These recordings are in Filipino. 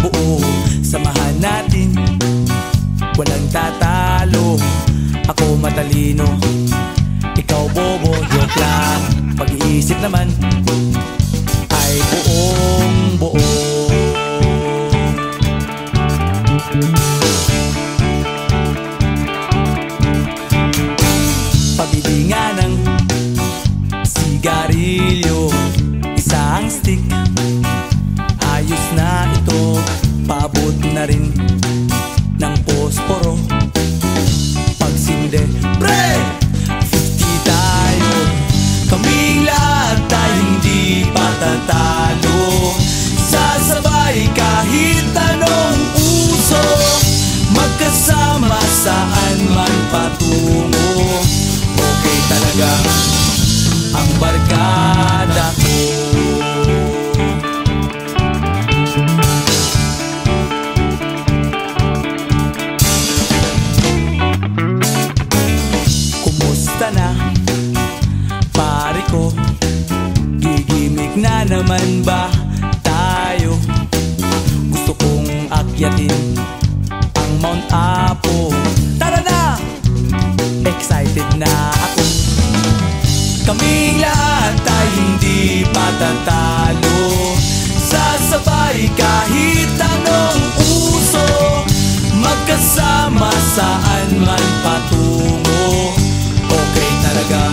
buo. Samahan natin, walang tatalo. Ako matalino, ikaw bobo. Joke lang, pag-iisip naman ay buong buo. Pabili nga ng sigarilyo, isang stick, ayos na ito. Paabot na rin ng posporo. Pagsinde, pre! 50 tayo, kaming lahat tayo hindi patatalo. Sasabay kahit anong uso, magkasama saan man patungo. Okay talaga ang barkada ko. Kumusta na, pare ko? Gigimik na naman ba tayo? Gusto kong akyatin ang Mount Apo. Tara na! Excited na ako. Kaming lahat tayo hindi patatalo. Sasabay kahit anong uso, magkasama saan man patungo. Okay talaga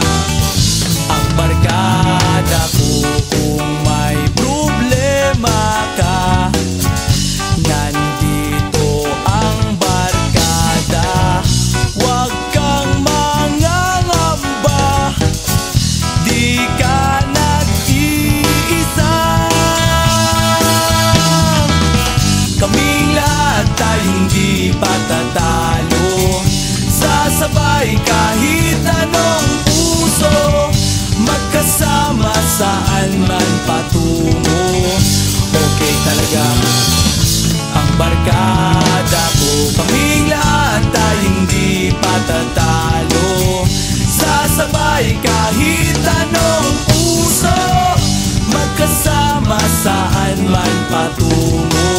ang barkada ko. Kung may problema ka, nandito ang barkada. Huwag kang mangangamba, di ka nag-iisa. Kaming lahat tayo hindi patatalo. Sasabay kahit anong uso, magkasama saan man patungo. Okay talaga ang barkada ko. Kaming lahat tayo hindi patatalo. Sasabay kahit anong uso, magkasama saan man patungo.